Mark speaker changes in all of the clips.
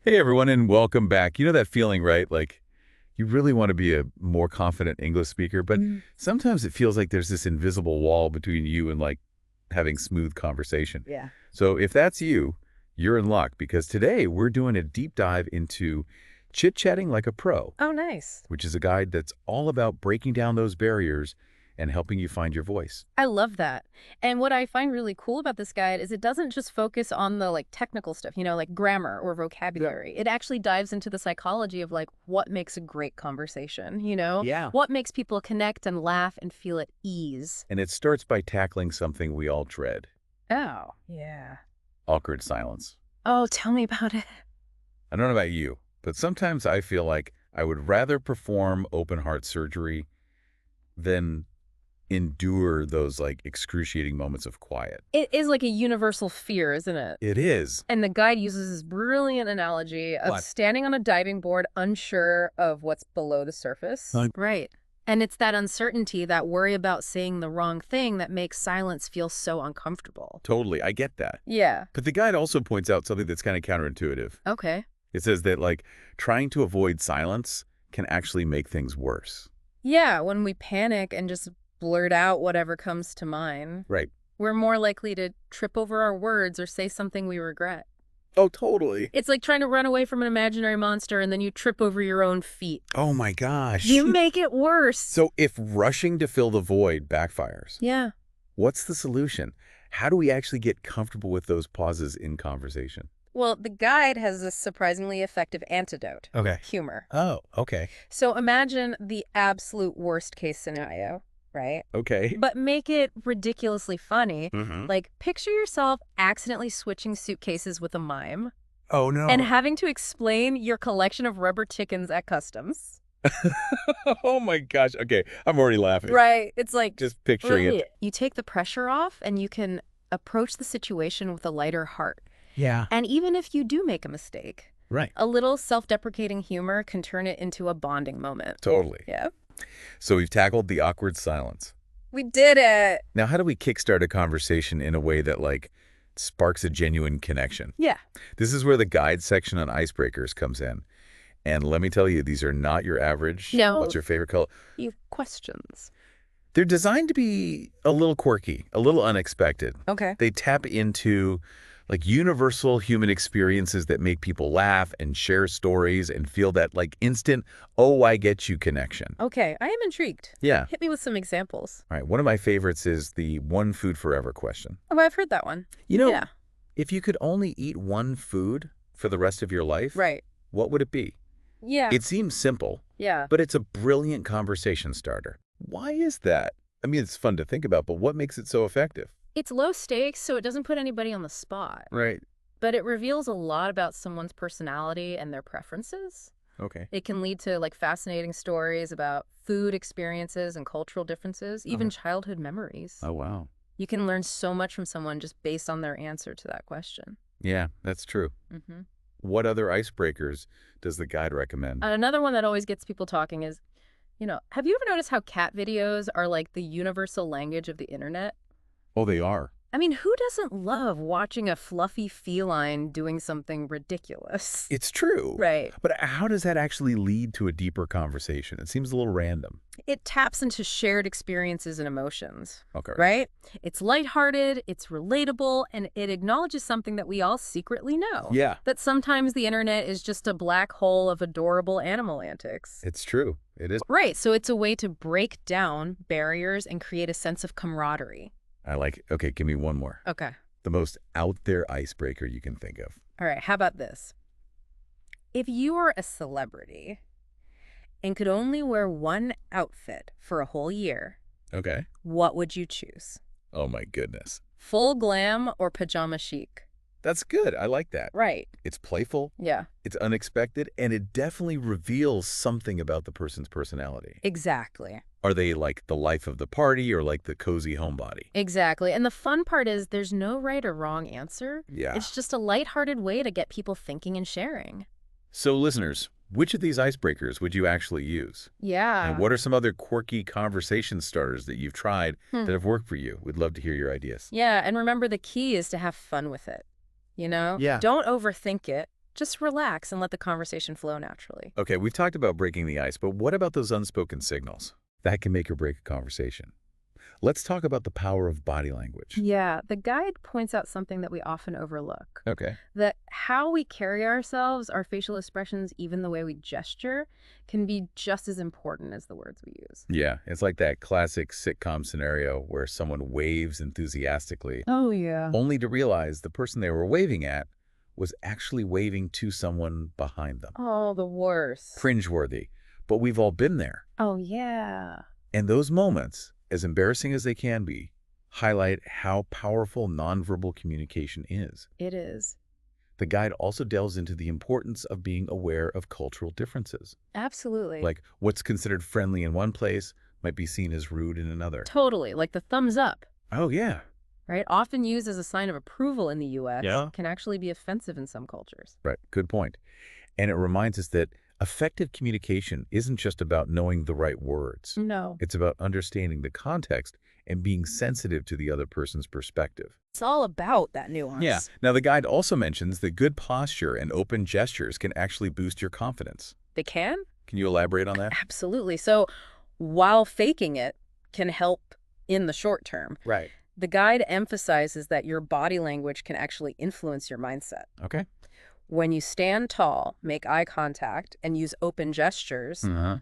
Speaker 1: Hey everyone, and welcome back. You know that feeling, right? Like you really want to be a more confident English speaker, but sometimes it feels like there's this invisible wall between you and like having smooth conversation.
Speaker 2: Yeah.
Speaker 1: So if that's you, you're in luck because today we're doing a deep dive into chit-chatting like a pro,
Speaker 2: Oh, nice.
Speaker 1: which is a guide that's all about breaking down those barriers and helping you find your voice.
Speaker 2: I love that. And what I find really cool about this guide is it doesn't just focus on the technical stuff, like grammar or vocabulary. It actually dives into the psychology of what makes a great conversation.
Speaker 1: Yeah.
Speaker 2: What makes people connect and laugh and feel at ease.
Speaker 1: And it starts by tackling something we all dread,
Speaker 2: Oh, yeah.
Speaker 1: awkward silence.
Speaker 2: Oh, tell me about it.
Speaker 1: I don't know about you, but sometimes I feel like I would rather perform open heart surgery than endure those excruciating moments of quiet.
Speaker 2: It is like a universal fear, isn't it?
Speaker 1: It is.
Speaker 2: And the guide uses this brilliant analogy of
Speaker 1: What?
Speaker 2: standing on a diving board unsure of what's below the surface. Right. And it's that uncertainty, that worry about saying the wrong thing that makes silence feel so uncomfortable.
Speaker 1: Totally, I get that.
Speaker 2: Yeah.
Speaker 1: But the guide also points out something that's kind of counterintuitive.
Speaker 2: Okay.
Speaker 1: It says that trying to avoid silence can actually make things worse.
Speaker 2: Yeah, when we panic and just blurt out whatever comes to mind,
Speaker 1: Right.
Speaker 2: we're more likely to trip over our words or say something we regret.
Speaker 1: Oh, totally.
Speaker 2: It's like trying to run away from an imaginary monster and then you trip over your own feet.
Speaker 1: Oh my gosh.
Speaker 2: You make it worse.
Speaker 1: So if rushing to fill the void backfires,
Speaker 2: Yeah.
Speaker 1: what's the solution? How do we actually get comfortable with those pauses in conversation?
Speaker 2: Well, the guide has a surprisingly effective antidote.
Speaker 1: Okay.
Speaker 2: Humor.
Speaker 1: Oh, okay.
Speaker 2: So imagine the absolute worst case scenario, right?
Speaker 1: Okay.
Speaker 2: But make it ridiculously funny.
Speaker 1: Mm-hmm.
Speaker 2: Picture yourself accidentally switching suitcases with a mime
Speaker 1: Oh, no.
Speaker 2: and having to explain your collection of rubber chickens at customs.
Speaker 1: Oh my gosh. Okay. I'm already laughing.
Speaker 2: Right. It's like,
Speaker 1: Just picturing it.
Speaker 2: you take the pressure off and you can approach the situation with a lighter heart.
Speaker 1: Yeah.
Speaker 2: And even if you do make a mistake,
Speaker 1: Right.
Speaker 2: a little self-deprecating humor can turn it into a bonding moment.
Speaker 1: Totally.
Speaker 2: Yeah.
Speaker 1: So we've tackled the awkward silence.
Speaker 2: We did it.
Speaker 1: Now, how do we kickstart a conversation in a way that sparks a genuine connection?
Speaker 2: Yeah.
Speaker 1: This is where the guide section on icebreakers comes in. And let me tell you, these are not your average.
Speaker 2: No.
Speaker 1: What's your favorite color?
Speaker 2: You have questions.
Speaker 1: They're designed to be a little quirky, a little unexpected.
Speaker 2: Okay.
Speaker 1: They tap into universal human experiences that make people laugh and share stories and feel that instant, oh, I get you connection.
Speaker 2: Okay. I am intrigued.
Speaker 1: Yeah.
Speaker 2: Hit me with some examples.
Speaker 1: All right. One of my favorites is the one food forever question.
Speaker 2: Oh, I've heard that one. Yeah.
Speaker 1: If you could only eat one food for the rest of your life,
Speaker 2: Right.
Speaker 1: what would it be?
Speaker 2: Yeah.
Speaker 1: It seems simple,
Speaker 2: Yeah.
Speaker 1: but it's a brilliant conversation starter. Why is that? I mean, it's fun to think about, but what makes it so effective?
Speaker 2: It's low stakes, so it doesn't put anybody on the spot.
Speaker 1: Right.
Speaker 2: But it reveals a lot about someone's personality and their preferences.
Speaker 1: Okay.
Speaker 2: It can lead to fascinating stories about food experiences and cultural differences, even childhood memories.
Speaker 1: Oh, wow.
Speaker 2: You can learn so much from someone just based on their answer to that question.
Speaker 1: Yeah, that's true.
Speaker 2: Mm-hmm.
Speaker 1: What other icebreakers does the guide recommend?
Speaker 2: Another one that always gets people talking is, have you ever noticed how cat videos are like the universal language of the internet?
Speaker 1: Oh, they are.
Speaker 2: I mean, who doesn't love watching a fluffy feline doing something ridiculous?
Speaker 1: It's true.
Speaker 2: Right.
Speaker 1: But how does that actually lead to a deeper conversation? It seems a little random.
Speaker 2: It taps into shared experiences and emotions.
Speaker 1: Okay.
Speaker 2: Right? It's lighthearted, it's relatable, and it acknowledges something that we all secretly know.
Speaker 1: Yeah.
Speaker 2: That sometimes the internet is just a black hole of adorable animal antics.
Speaker 1: It's true. It is.
Speaker 2: Right. So it's a way to break down barriers and create a sense of camaraderie.
Speaker 1: I like it. Okay, give me one more.
Speaker 2: Okay.
Speaker 1: The most out there icebreaker you can think of.
Speaker 2: All right. How about this? If you were a celebrity and could only wear one outfit for a whole year,
Speaker 1: Okay.
Speaker 2: what would you choose?
Speaker 1: Oh my goodness.
Speaker 2: Full glam or pajama chic?
Speaker 1: That's good. I like that.
Speaker 2: Right.
Speaker 1: It's playful,
Speaker 2: Yeah.
Speaker 1: it's unexpected, and it definitely reveals something about the person's personality.
Speaker 2: Exactly.
Speaker 1: Are they the life of the party or the cozy homebody?
Speaker 2: Exactly. And the fun part is there's no right or wrong answer.
Speaker 1: Yeah.
Speaker 2: It's just a lighthearted way to get people thinking and sharing.
Speaker 1: So listeners, which of these icebreakers would you actually use?
Speaker 2: Yeah.
Speaker 1: And what are some other quirky conversation starters that you've tried that have worked for you? We'd love to hear your ideas.
Speaker 2: Yeah. And remember, the key is to have fun with it.
Speaker 1: Yeah.
Speaker 2: Don't overthink it. Just relax and let the conversation flow naturally.
Speaker 1: Okay, we've talked about breaking the ice, but what about those unspoken signals? That can make or break a conversation. Let's talk about the power of body language.
Speaker 2: Yeah, the guide points out something that we often overlook.
Speaker 1: Okay.
Speaker 2: That how we carry ourselves, our facial expressions, even the way we gesture, can be just as important as the words we use.
Speaker 1: Yeah, it's like that classic sitcom scenario where someone waves enthusiastically,
Speaker 2: Oh, yeah.
Speaker 1: only to realize the person they were waving at was actually waving to someone behind them.
Speaker 2: Oh, the worst.
Speaker 1: Cringeworthy, but we've all been there.
Speaker 2: Oh, yeah.
Speaker 1: And those moments, as embarrassing as they can be, highlight how powerful nonverbal communication is.
Speaker 2: It is.
Speaker 1: The guide also delves into the importance of being aware of cultural differences.
Speaker 2: Absolutely.
Speaker 1: Like what's considered friendly in one place might be seen as rude in another.
Speaker 2: Totally. Like the thumbs up,
Speaker 1: Oh, yeah.
Speaker 2: right? Often used as a sign of approval in the U.S.,
Speaker 1: Yeah.
Speaker 2: can actually be offensive in some cultures.
Speaker 1: Right. Good point. And it reminds us that effective communication isn't just about knowing the right words.
Speaker 2: No.
Speaker 1: It's about understanding the context and being sensitive to the other person's perspective.
Speaker 2: It's all about that nuance.
Speaker 1: Yeah. Now, the guide also mentions that good posture and open gestures can actually boost your confidence.
Speaker 2: They can?
Speaker 1: Can you elaborate on that?
Speaker 2: Absolutely. So while faking it can help in the short term,
Speaker 1: Right.
Speaker 2: the guide emphasizes that your body language can actually influence your mindset.
Speaker 1: Okay.
Speaker 2: When you stand tall, make eye contact, and use open gestures,
Speaker 1: Uh-huh.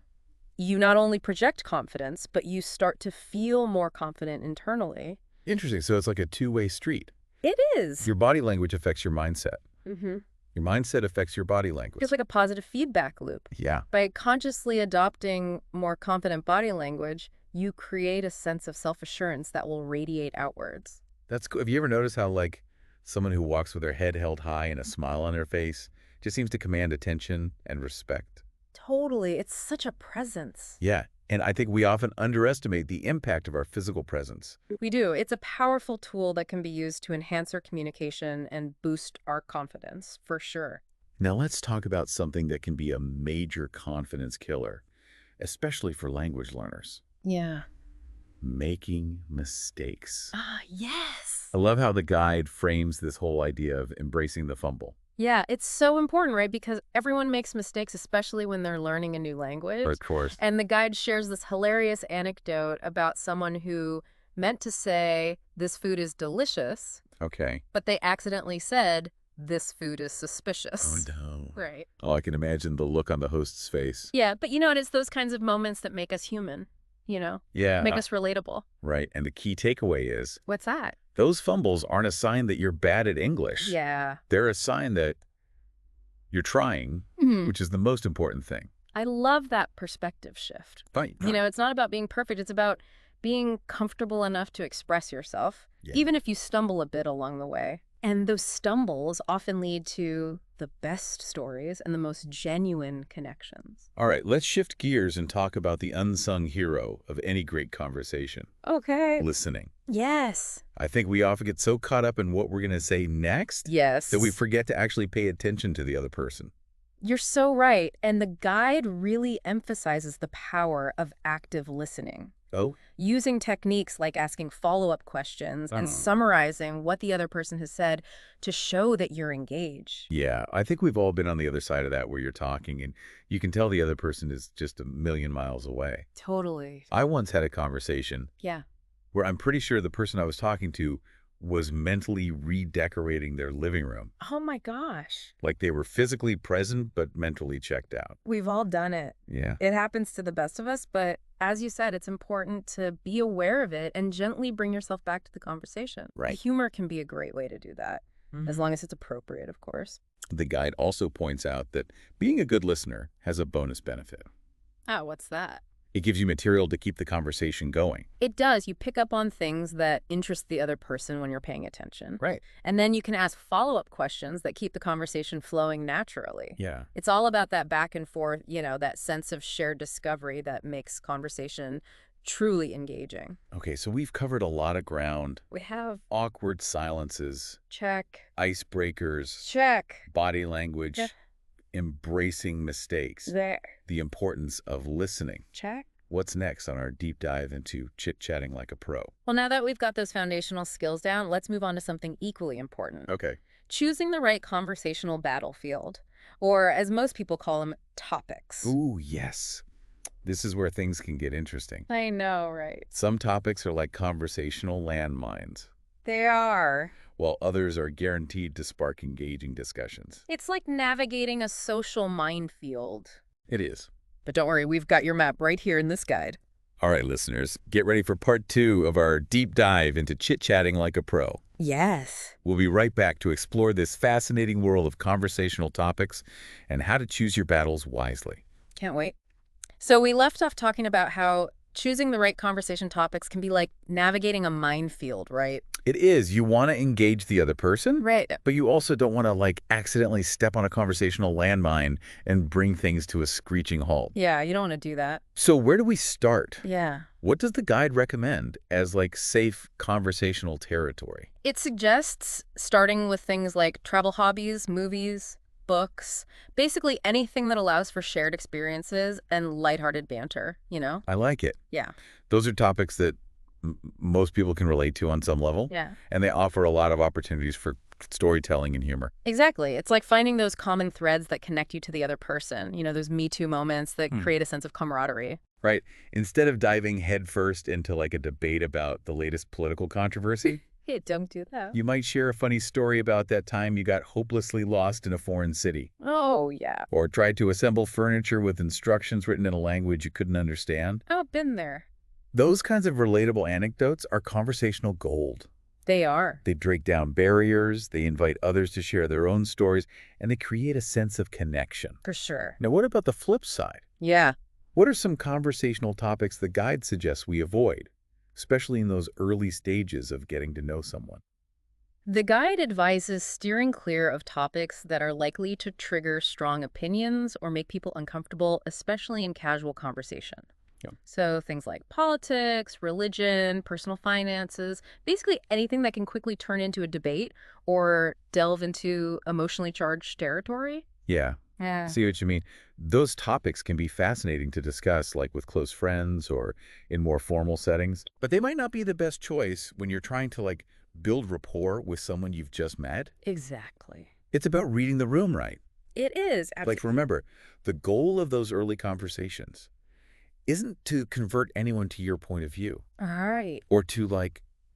Speaker 2: you not only project confidence, but you start to feel more confident internally.
Speaker 1: Interesting. So it's like a two-way street.
Speaker 2: It is.
Speaker 1: Your body language affects your mindset.
Speaker 2: Mm-hmm.
Speaker 1: Your mindset affects your body language.
Speaker 2: Feels like a positive feedback loop.
Speaker 1: Yeah.
Speaker 2: By consciously adopting more confident body language, you create a sense of self-assurance that will radiate outwards.
Speaker 1: That's cool. Have you ever noticed how, like, someone who walks with their head held high and a smile on their face just seems to command attention and respect?
Speaker 2: Totally. It's such a presence.
Speaker 1: Yeah. And I think we often underestimate the impact of our physical presence.
Speaker 2: We do. It's a powerful tool that can be used to enhance our communication and boost our confidence, for sure.
Speaker 1: Now let's talk about something that can be a major confidence killer, especially for language learners.
Speaker 2: Yeah.
Speaker 1: Making mistakes.
Speaker 2: Ah, yes.
Speaker 1: I love how the guide frames this whole idea of embracing the fumble.
Speaker 2: Yeah, it's so important, right? Because everyone makes mistakes, especially when they're learning a new language.
Speaker 1: Of course.
Speaker 2: And the guide shares this hilarious anecdote about someone who meant to say, "This food is delicious,"
Speaker 1: Okay.
Speaker 2: but they accidentally said, "This food is
Speaker 1: Oh,
Speaker 2: suspicious."
Speaker 1: no.
Speaker 2: Right.
Speaker 1: Oh, I can imagine the look on the host's face.
Speaker 2: Yeah, but you know, it's those kinds of moments that make us human,
Speaker 1: Yeah.
Speaker 2: make us relatable.
Speaker 1: Right. And the key takeaway is
Speaker 2: What's that?
Speaker 1: those fumbles aren't a sign that you're bad at English.
Speaker 2: Yeah.
Speaker 1: They're a sign that you're trying,
Speaker 2: Mhm.
Speaker 1: which is the most important thing.
Speaker 2: I love that perspective shift.
Speaker 1: Right.
Speaker 2: It's not about being perfect. It's about being comfortable enough to express yourself,
Speaker 1: Yeah.
Speaker 2: even if you stumble a bit along the way. And those stumbles often lead to the best stories and the most genuine connections.
Speaker 1: All right, let's shift gears and talk about the unsung hero of any great conversation,
Speaker 2: Okay.
Speaker 1: listening.
Speaker 2: Yes.
Speaker 1: I think we often get so caught up in what we're going to say next
Speaker 2: Yes.
Speaker 1: that we forget to actually pay attention to the other person.
Speaker 2: You're so right. And the guide really emphasizes the power of active listening.
Speaker 1: Oh?
Speaker 2: Using techniques like asking follow-up questions and
Speaker 1: Oh.
Speaker 2: summarizing what the other person has said to show that you're engaged.
Speaker 1: Yeah, I think we've all been on the other side of that where you're talking and you can tell the other person is just a million miles away.
Speaker 2: Totally.
Speaker 1: I once had a conversation
Speaker 2: Yeah.
Speaker 1: where I'm pretty sure the person I was talking to was mentally redecorating their living room.
Speaker 2: Oh my gosh.
Speaker 1: Like they were physically present but mentally checked out.
Speaker 2: We've all done it.
Speaker 1: Yeah.
Speaker 2: It happens to the best of us, but as you said, it's important to be aware of it and gently bring yourself back to the conversation.
Speaker 1: Right.
Speaker 2: Humor can be a great way to do that, as long as it's appropriate, of course.
Speaker 1: The guide also points out that being a good listener has a bonus benefit.
Speaker 2: Oh, what's that?
Speaker 1: It gives you material to keep the conversation going.
Speaker 2: It does. You pick up on things that interest the other person when you're paying attention.
Speaker 1: Right.
Speaker 2: And then you can ask follow-up questions that keep the conversation flowing naturally.
Speaker 1: Yeah.
Speaker 2: It's all about that back and forth, that sense of shared discovery that makes conversation truly engaging.
Speaker 1: Okay, so we've covered a lot of ground.
Speaker 2: We have
Speaker 1: Awkward silences,
Speaker 2: check,
Speaker 1: icebreakers,
Speaker 2: check,
Speaker 1: body language,
Speaker 2: Yeah.
Speaker 1: embracing mistakes,
Speaker 2: there,
Speaker 1: the importance of listening.
Speaker 2: check.
Speaker 1: What's next on our deep dive into chit-chatting like a pro?
Speaker 2: Well, now that we've got those foundational skills down, let's move on to something equally important.
Speaker 1: Okay.
Speaker 2: choosing the right conversational battlefield, or as most people call them, topics.
Speaker 1: Ooh, yes. This is where things can get interesting.
Speaker 2: I know, right?
Speaker 1: Some topics are like conversational landmines,
Speaker 2: They are.
Speaker 1: while others are guaranteed to spark engaging discussions.
Speaker 2: It's like navigating a social minefield.
Speaker 1: It is.
Speaker 2: But don't worry, we've got your map right here in this guide.
Speaker 1: All right, listeners, get ready for part 2 of our deep dive into chit-chatting like a pro.
Speaker 2: Yes.
Speaker 1: We'll be right back to explore this fascinating world of conversational topics and how to choose your battles wisely.
Speaker 2: Can't wait. So we left off talking about how choosing the right conversation topics can be like navigating a minefield, right?
Speaker 1: It is. You want to engage the other person,
Speaker 2: Right.
Speaker 1: but you also don't want to accidentally step on a conversational landmine and bring things to a screeching halt.
Speaker 2: Yeah, you don't want to do that.
Speaker 1: So where do we start?
Speaker 2: Yeah.
Speaker 1: What does the guide recommend as safe conversational territory?
Speaker 2: It suggests starting with things like travel hobbies, movies, books, basically anything that allows for shared experiences and lighthearted banter, you know?
Speaker 1: I like it.
Speaker 2: Yeah.
Speaker 1: Those are topics that most people can relate to on some level.
Speaker 2: Yeah.
Speaker 1: And they offer a lot of opportunities for storytelling and humor.
Speaker 2: Exactly. It's like finding those common threads that connect you to the other person, those Me Too moments that create a sense of camaraderie.
Speaker 1: Right. Instead of diving headfirst into a debate about the latest political controversy,
Speaker 2: Hey, don't do that.
Speaker 1: you might share a funny story about that time you got hopelessly lost in a foreign city.
Speaker 2: Oh, yeah.
Speaker 1: Or tried to assemble furniture with instructions written in a language you couldn't understand.
Speaker 2: Oh, been there.
Speaker 1: Those kinds of relatable anecdotes are conversational gold.
Speaker 2: They are.
Speaker 1: They break down barriers, they invite others to share their own stories, and they create a sense of connection.
Speaker 2: For sure.
Speaker 1: Now, what about the flip side?
Speaker 2: Yeah.
Speaker 1: What are some conversational topics the guide suggests we avoid, especially in those early stages of getting to know someone?
Speaker 2: The guide advises steering clear of topics that are likely to trigger strong opinions or make people uncomfortable, especially in casual conversation.
Speaker 1: Yeah.
Speaker 2: So things like politics, religion, personal finances, basically anything that can quickly turn into a debate or delve into emotionally charged territory.
Speaker 1: Yeah,
Speaker 2: Yeah.
Speaker 1: see what you mean. Those topics can be fascinating to discuss, with close friends or in more formal settings. But they might not be the best choice when you're trying to, build rapport with someone you've just met.
Speaker 2: Exactly.
Speaker 1: It's about reading the room right.
Speaker 2: It is.
Speaker 1: Remember, the goal of those early conversations isn't to convert anyone to your point of view
Speaker 2: All right.
Speaker 1: or to,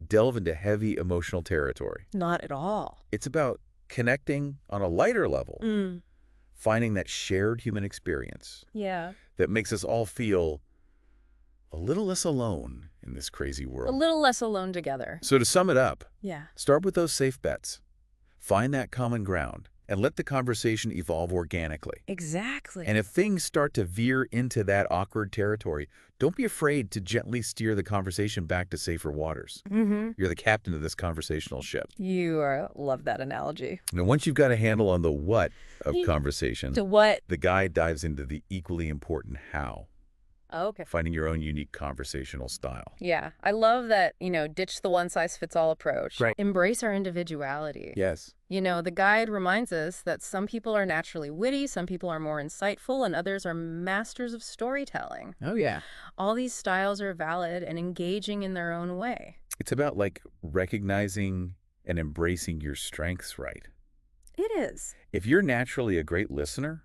Speaker 1: delve into heavy emotional territory.
Speaker 2: Not at all.
Speaker 1: It's about connecting on a lighter level, finding that shared human experience
Speaker 2: Yeah.
Speaker 1: that makes us all feel a little less alone in this crazy
Speaker 2: A
Speaker 1: world.
Speaker 2: little less alone together.
Speaker 1: So to sum it up,
Speaker 2: Yeah.
Speaker 1: start with those safe bets. Find that common ground and let the conversation evolve organically.
Speaker 2: Exactly.
Speaker 1: And if things start to veer into that awkward territory, don't be afraid to gently steer the conversation back to safer waters. You're the captain of this conversational ship.
Speaker 2: Love that analogy.
Speaker 1: Now, once you've got a handle on the what of conversation,
Speaker 2: To what?
Speaker 1: the guide dives into the equally important how,
Speaker 2: Oh, okay.
Speaker 1: finding your own unique conversational style.
Speaker 2: Yeah. I love that, ditch the one-size-fits-all approach.
Speaker 1: Right.
Speaker 2: Embrace our individuality.
Speaker 1: Yes.
Speaker 2: The guide reminds us that some people are naturally witty, some people are more insightful, and others are masters of storytelling.
Speaker 1: Oh, yeah.
Speaker 2: All these styles are valid and engaging in their own way.
Speaker 1: It's about, recognizing and embracing your strengths right.
Speaker 2: It is.
Speaker 1: If you're naturally a great listener,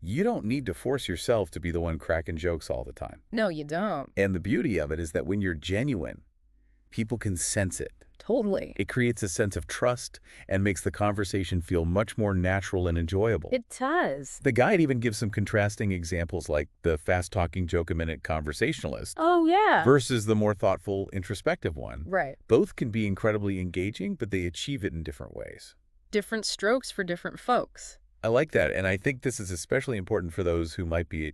Speaker 1: you don't need to force yourself to be the one cracking jokes all the time.
Speaker 2: No, you don't.
Speaker 1: And the beauty of it is that when you're genuine, people can sense it.
Speaker 2: Totally.
Speaker 1: It creates a sense of trust and makes the conversation feel much more natural and enjoyable.
Speaker 2: It does.
Speaker 1: The guide even gives some contrasting examples like the fast-talking joke-a-minute conversationalist
Speaker 2: Oh, yeah.
Speaker 1: versus the more thoughtful, introspective one.
Speaker 2: Right.
Speaker 1: Both can be incredibly engaging, but they achieve it in different ways.
Speaker 2: Different strokes for different folks.
Speaker 1: I like that, and I think this is especially important for those who might be a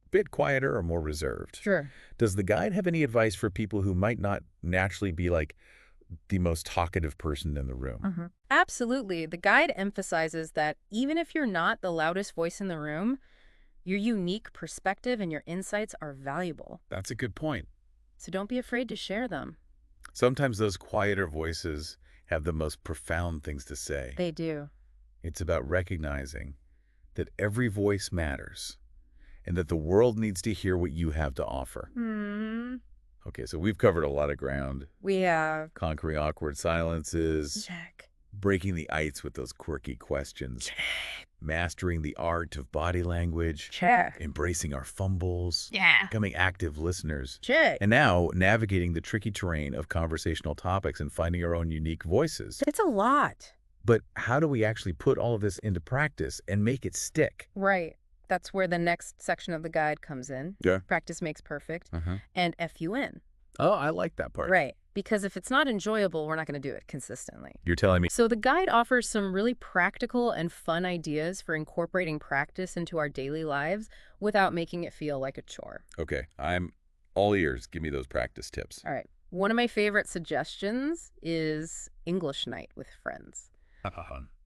Speaker 1: bit quieter or more reserved.
Speaker 2: Sure.
Speaker 1: Does the guide have any advice for people who might not naturally be the most talkative person in the room?
Speaker 2: Absolutely. The guide emphasizes that even if you're not the loudest voice in the room, your unique perspective and your insights are valuable.
Speaker 1: That's a good point.
Speaker 2: So don't be afraid to share them.
Speaker 1: Sometimes those quieter voices have the most profound things to say.
Speaker 2: They do.
Speaker 1: It's about recognizing that every voice matters and that the world needs to hear what you have to offer. Okay, so we've covered a lot of ground.
Speaker 2: We have.
Speaker 1: Conquering awkward silences,
Speaker 2: Check.
Speaker 1: breaking the ice with those quirky questions, mastering the art of body language,
Speaker 2: Check.
Speaker 1: embracing our fumbles,
Speaker 2: Yeah.
Speaker 1: becoming active listeners,
Speaker 2: Check.
Speaker 1: and now navigating the tricky terrain of conversational topics and finding our own unique voices.
Speaker 2: It's a lot.
Speaker 1: But how do we actually put all of this into practice and make it stick?
Speaker 2: Right. That's where the next section of the guide comes in.
Speaker 1: Yeah.
Speaker 2: Practice makes perfect.
Speaker 1: Uh-huh.
Speaker 2: And FUN.
Speaker 1: Oh, I like that part.
Speaker 2: Right. Because if it's not enjoyable, we're not going to do it consistently.
Speaker 1: You're telling me.
Speaker 2: So the guide offers some really practical and fun ideas for incorporating practice into our daily lives without making it feel like a chore.
Speaker 1: Okay, I'm all ears. Give me those practice tips.
Speaker 2: All right. One of my favorite suggestions is English night with friends.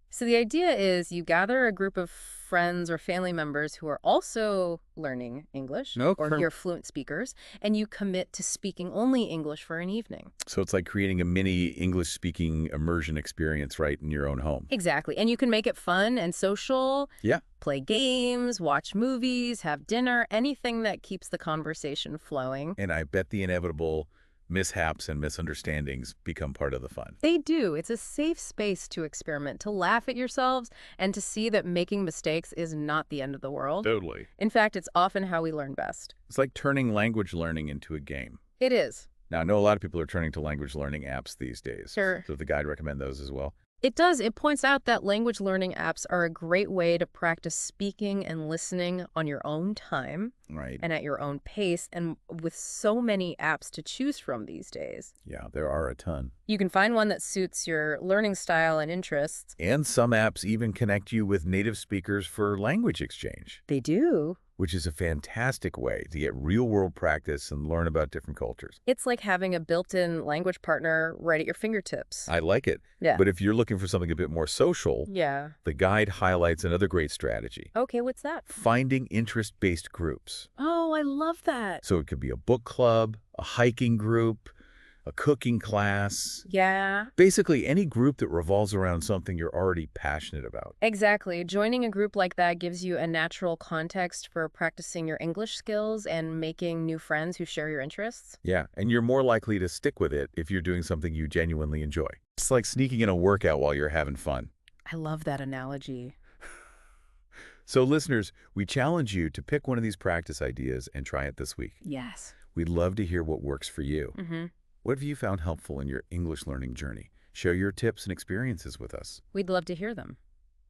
Speaker 2: So the idea is you gather a group of friends or family members who are also learning English or who are fluent speakers, and you commit to speaking only English for an evening.
Speaker 1: So it's like creating a mini English-speaking immersion experience right in your own home.
Speaker 2: Exactly. And you can make it fun and social.
Speaker 1: Yeah.
Speaker 2: Play games, watch movies, have dinner, anything that keeps the conversation flowing.
Speaker 1: And I bet the inevitable mishaps and misunderstandings become part of the fun.
Speaker 2: They do. It's a safe space to experiment, to laugh at yourselves, and to see that making mistakes is not the end of the world.
Speaker 1: Totally.
Speaker 2: In fact, it's often how we learn best.
Speaker 1: It's like turning language learning into a game.
Speaker 2: It is.
Speaker 1: Now, I know a lot of people are turning to language learning apps these days.
Speaker 2: Sure.
Speaker 1: So the guide recommend those as well.
Speaker 2: It does. It points out that language learning apps are a great way to practice speaking and listening on your own time.
Speaker 1: Right.
Speaker 2: And at your own pace, and with so many apps to choose from these days.
Speaker 1: Yeah, there are a ton.
Speaker 2: You can find one that suits your learning style and interests.
Speaker 1: And some apps even connect you with native speakers for language exchange.
Speaker 2: They do.
Speaker 1: Which is a fantastic way to get real-world practice and learn about different cultures.
Speaker 2: It's like having a built-in language partner right at your fingertips.
Speaker 1: I like it.
Speaker 2: Yeah.
Speaker 1: But if you're looking for something a bit more social,
Speaker 2: Yeah.
Speaker 1: the guide highlights another great strategy.
Speaker 2: Okay, what's that?
Speaker 1: Finding interest-based groups.
Speaker 2: Oh, I love that.
Speaker 1: So it could be a book club, a hiking group, a cooking class.
Speaker 2: Yeah.
Speaker 1: Basically, any group that revolves around something you're already passionate about.
Speaker 2: Exactly. Joining a group like that gives you a natural context for practicing your English skills and making new friends who share your interests.
Speaker 1: Yeah, and you're more likely to stick with it if you're doing something you genuinely enjoy. It's like sneaking in a workout while you're having fun.
Speaker 2: I love that analogy.
Speaker 1: So listeners, we challenge you to pick one of these practice ideas and try it this week.
Speaker 2: Yes.
Speaker 1: We'd love to hear what works for you.
Speaker 2: Mm-hmm.
Speaker 1: What have you found helpful in your English learning journey? Share your tips and experiences with us.
Speaker 2: We'd love to hear them.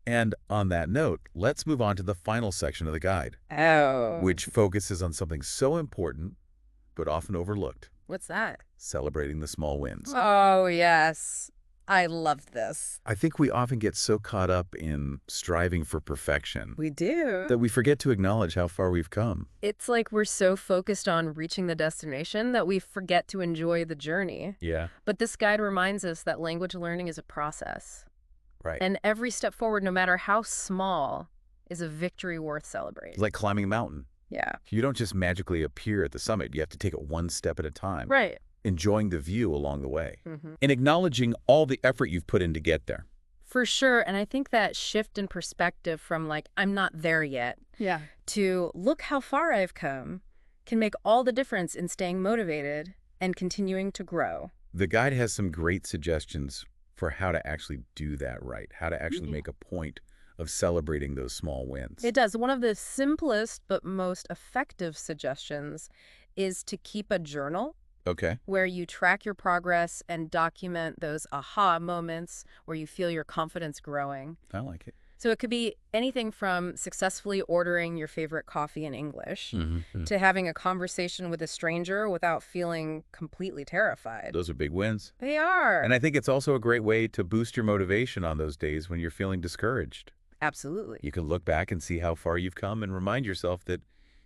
Speaker 1: And on that note, let's move on to the final section of the guide,
Speaker 2: Oh.
Speaker 1: which focuses on something so important, but often overlooked,
Speaker 2: What's that?
Speaker 1: celebrating the small wins.
Speaker 2: Oh, yes. I love this.
Speaker 1: I think we often get so caught up in striving for perfection
Speaker 2: We do.
Speaker 1: that we forget to acknowledge how far we've come.
Speaker 2: It's like we're so focused on reaching the destination that we forget to enjoy the journey.
Speaker 1: Yeah,
Speaker 2: But this guide reminds us that language learning is a process.
Speaker 1: right.
Speaker 2: And every step forward, no matter how small, is a victory worth
Speaker 1: It's
Speaker 2: celebrating.
Speaker 1: like climbing a mountain.
Speaker 2: Yeah.
Speaker 1: You don't just magically appear at the summit. You have to take it one step at a time,
Speaker 2: Right.
Speaker 1: enjoying the view along the way,
Speaker 2: Mm-hmm.
Speaker 1: and acknowledging all the effort you've put in to get there.
Speaker 2: For sure. And I think that shift in perspective from like, I'm not there yet,
Speaker 3: Yeah.
Speaker 2: to look how far I've come can make all the difference in staying motivated and continuing to grow.
Speaker 1: The guide has some great suggestions for how to actually do that right, how to actually
Speaker 2: Yeah.
Speaker 1: make a point of celebrating those small wins.
Speaker 2: It does. One of the simplest but most effective suggestions is to keep a journal
Speaker 1: Okay.
Speaker 2: where you track your progress and document those aha moments where you feel your confidence growing.
Speaker 1: I like it.
Speaker 2: So it could be anything from successfully ordering your favorite coffee in English
Speaker 1: Mm-hmm.
Speaker 2: to having a conversation with a stranger without feeling completely terrified.
Speaker 1: Those are big wins.
Speaker 2: They are.
Speaker 1: And I think it's also a great way to boost your motivation on those days when you're feeling discouraged.
Speaker 2: Absolutely.
Speaker 1: You can look back and see how far you've come and remind yourself that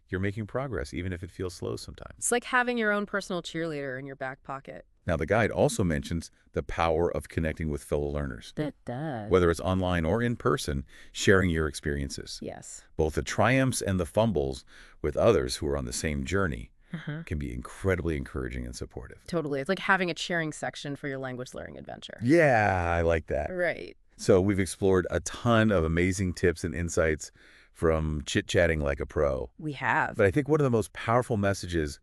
Speaker 1: you're making progress, even if it feels slow sometimes.
Speaker 2: It's like having your own personal cheerleader in your back pocket.
Speaker 1: Now, the guide also mentions the power of connecting with fellow learners.
Speaker 2: That does.
Speaker 1: Whether it's online or in person, sharing your experiences.
Speaker 2: Yes.
Speaker 1: Both the triumphs and the fumbles with others who are on the same journey
Speaker 2: Mm-hmm.
Speaker 1: can be incredibly encouraging and supportive.
Speaker 2: Totally. It's like having a cheering section for your language learning adventure.
Speaker 1: Yeah, I like that.
Speaker 2: Right.
Speaker 1: So we've explored a ton of amazing tips and insights from chit-chatting like a pro.
Speaker 2: We have.
Speaker 1: But I think one of the most powerful messages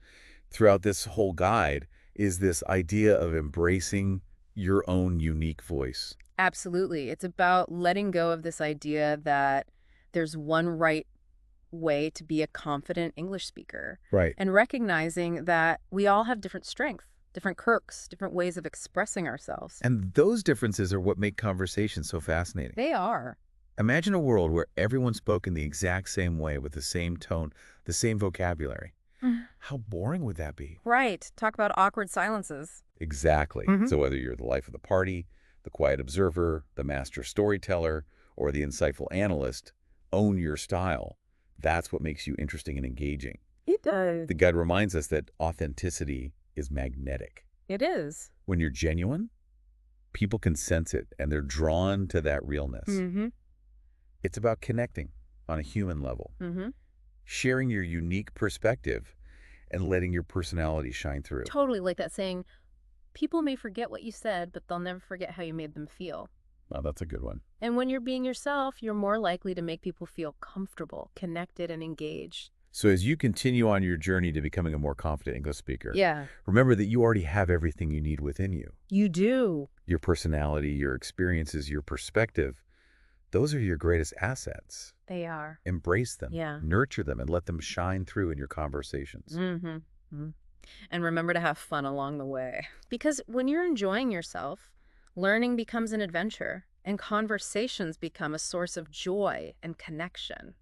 Speaker 1: throughout this whole guide is this idea of embracing your own unique voice.
Speaker 2: Absolutely. It's about letting go of this idea that there's one right way to be a confident English speaker
Speaker 1: Right.
Speaker 2: and recognizing that we all have different strengths, different quirks, different ways of expressing ourselves.
Speaker 1: And those differences are what make conversations so fascinating.
Speaker 2: They are.
Speaker 1: Imagine a world where everyone spoke in the exact same way with the same tone, the same vocabulary. How boring would that be?
Speaker 2: Right. Talk about awkward silences.
Speaker 1: Exactly.
Speaker 2: Mhm.
Speaker 1: So whether you're the life of the party, the quiet observer, the master storyteller, or the insightful analyst, own your style. That's what makes you interesting and engaging.
Speaker 2: It does.
Speaker 1: The guide reminds us that authenticity is magnetic.
Speaker 2: It is.
Speaker 1: When you're genuine, people can sense it and they're drawn to that realness.
Speaker 2: Mm-hmm.
Speaker 1: It's about connecting on a human level,
Speaker 2: Mm-hmm.
Speaker 1: sharing your unique perspective and letting your personality shine through.
Speaker 2: Totally like that saying, people may forget what you said, but they'll never forget how you made them feel.
Speaker 1: Oh, that's a good one.
Speaker 2: And when you're being yourself, you're more likely to make people feel comfortable, connected, and engaged.
Speaker 1: So as you continue on your journey to becoming a more confident English speaker,
Speaker 2: Yeah.
Speaker 1: remember that you already have everything you need within you.
Speaker 2: You do.
Speaker 1: Your personality, your experiences, your perspective, those are your greatest assets.
Speaker 2: They are.
Speaker 1: Embrace them,
Speaker 2: Yeah.
Speaker 1: nurture them, and let them shine through in your conversations.
Speaker 2: Mm-hmm. And remember to have fun along the way. Because when you're enjoying yourself, learning becomes an adventure, and conversations become a source of joy and connection.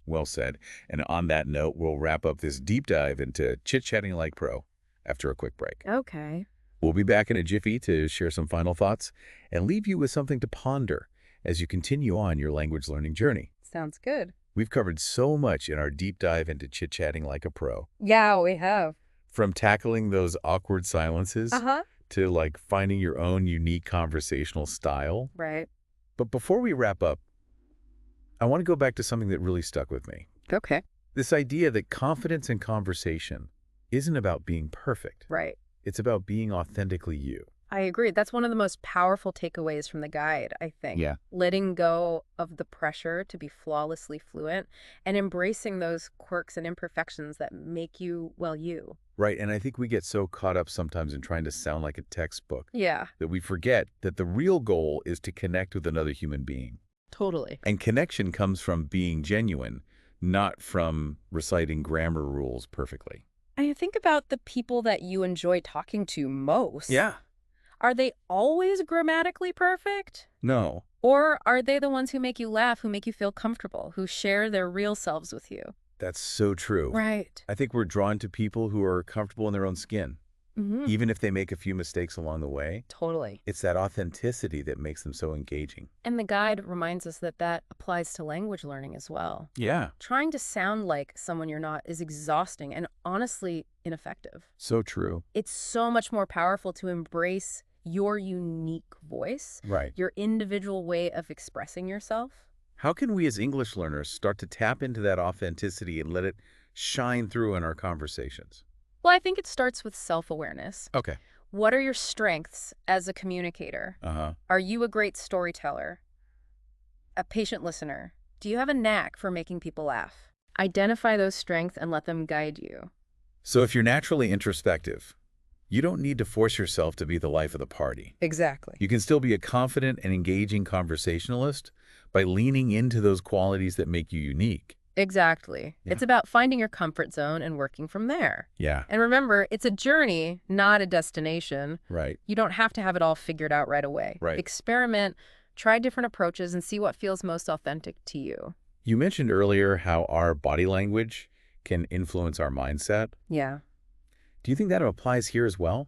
Speaker 1: Well said. And on that note, we'll wrap up this deep dive into chit-chatting like pro after a quick break.
Speaker 2: Okay.
Speaker 1: We'll be back in a jiffy to share some final thoughts and leave you with something to ponder as you continue on your language learning journey.
Speaker 2: Sounds good.
Speaker 1: We've covered so much in our deep dive into chit-chatting like a pro.
Speaker 2: Yeah, we have.
Speaker 1: From tackling those awkward silences
Speaker 2: Uh-huh.
Speaker 1: to like finding your own unique conversational style.
Speaker 2: Right.
Speaker 1: But before we wrap up, I want to go back to something that really stuck with me.
Speaker 2: Okay.
Speaker 1: This idea that confidence in conversation isn't about being perfect.
Speaker 2: Right.
Speaker 1: It's about being authentically you.
Speaker 2: I agree. That's one of the most powerful takeaways from the guide, I think.
Speaker 1: Yeah.
Speaker 2: Letting go of the pressure to be flawlessly fluent and embracing those quirks and imperfections that make you, well, you.
Speaker 1: Right, and I think we get so caught up sometimes in trying to sound like a textbook
Speaker 2: Yeah,
Speaker 1: that we forget that the real goal is to connect with another human being.
Speaker 2: totally.
Speaker 1: And connection comes from being genuine, not from reciting grammar rules perfectly.
Speaker 2: I think about the people that you enjoy talking to most.
Speaker 1: Yeah.
Speaker 2: Are they always grammatically perfect?
Speaker 1: No.
Speaker 2: Or are they the ones who make you laugh, who make you feel comfortable, who share their real selves with you?
Speaker 1: That's so true.
Speaker 2: Right.
Speaker 1: I think we're drawn to people who are comfortable in their own skin,
Speaker 2: Mm-hmm.
Speaker 1: even if they make a few mistakes along the way.
Speaker 2: Totally.
Speaker 1: It's that authenticity that makes them so engaging.
Speaker 2: And the guide reminds us that that applies to language learning as well.
Speaker 1: Yeah.
Speaker 2: Trying to sound like someone you're not is exhausting and honestly ineffective.
Speaker 1: So true.
Speaker 2: It's so much more powerful to embrace your unique voice,
Speaker 1: Right.
Speaker 2: your individual way of expressing yourself.
Speaker 1: How can we as English learners start to tap into that authenticity and let it shine through in our conversations?
Speaker 2: Well, I think it starts with self-awareness.
Speaker 1: Okay.
Speaker 2: What are your strengths as a communicator?
Speaker 1: Uh-huh.
Speaker 2: Are you a great storyteller? A patient listener? Do you have a knack for making people laugh? Identify those strengths and let them guide you.
Speaker 1: So if you're naturally introspective, you don't need to force yourself to be the life of the party.
Speaker 2: Exactly.
Speaker 1: You can still be a confident and engaging conversationalist by leaning into those qualities that make you unique.
Speaker 2: Exactly.
Speaker 1: Yeah.
Speaker 2: It's about finding your comfort zone and working from there.
Speaker 1: Yeah.
Speaker 2: And remember, it's a journey, not a destination.
Speaker 1: Right.
Speaker 2: You don't have to have it all figured out right away.
Speaker 1: Right.
Speaker 2: Experiment, try different approaches, and see what feels most authentic to you.
Speaker 1: You mentioned earlier how our body language can influence our mindset.
Speaker 2: Yeah.
Speaker 1: Do you think that applies here as well?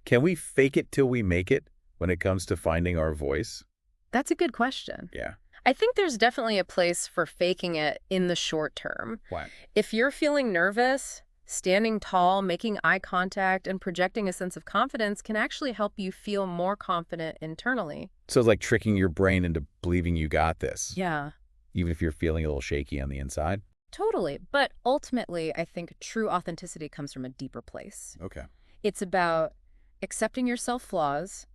Speaker 1: Can we fake it till we make it when it comes to finding our voice?
Speaker 2: That's a good question.
Speaker 1: Yeah.
Speaker 2: I think there's definitely a place for faking it in the short term.
Speaker 1: Why?
Speaker 2: If you're feeling nervous, standing tall, making eye contact, and projecting a sense of confidence can actually help you feel more confident internally.
Speaker 1: So it's like tricking your brain into believing you got this,
Speaker 2: Yeah,
Speaker 1: even if you're feeling a little shaky on the inside.
Speaker 2: totally. But ultimately, I think true authenticity comes from a deeper place.
Speaker 1: Okay.
Speaker 2: It's about accepting your self-flaws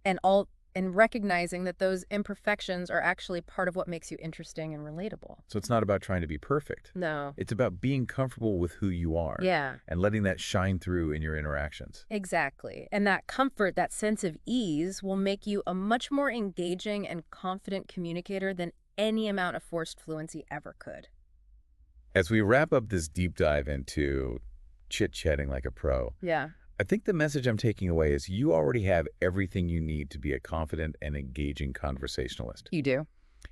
Speaker 2: and and recognizing that those imperfections are actually part of what makes you interesting and relatable.
Speaker 1: So it's not about trying to be perfect.
Speaker 2: No.
Speaker 1: It's about being comfortable with who you are
Speaker 2: Yeah,
Speaker 1: and letting that shine through in your interactions.
Speaker 2: exactly. And that comfort, that sense of ease, will make you a much more engaging and confident communicator than any amount of forced fluency ever could.
Speaker 1: As we wrap up this deep dive into chit-chatting like a pro,
Speaker 2: Yeah,
Speaker 1: I think the message I'm taking away is you already have everything you need to be a confident and engaging conversationalist.
Speaker 2: you do.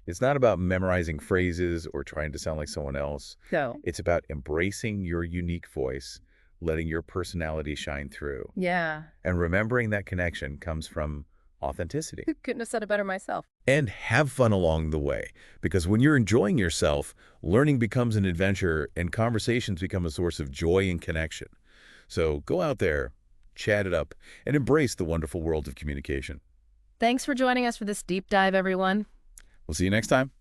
Speaker 1: It's not about memorizing phrases or trying to sound like someone else.
Speaker 2: So,
Speaker 1: It's about embracing your unique voice, letting your personality shine through,
Speaker 2: yeah,
Speaker 1: and remembering that connection comes from authenticity.
Speaker 2: couldn't have said it better myself.
Speaker 1: And have fun along the way, because when you're enjoying yourself, learning becomes an adventure and conversations become a source of joy and connection. So go out there, chat it up, and embrace the wonderful world of communication.
Speaker 2: Thanks for joining us for this deep dive, everyone.
Speaker 1: We'll see you next time.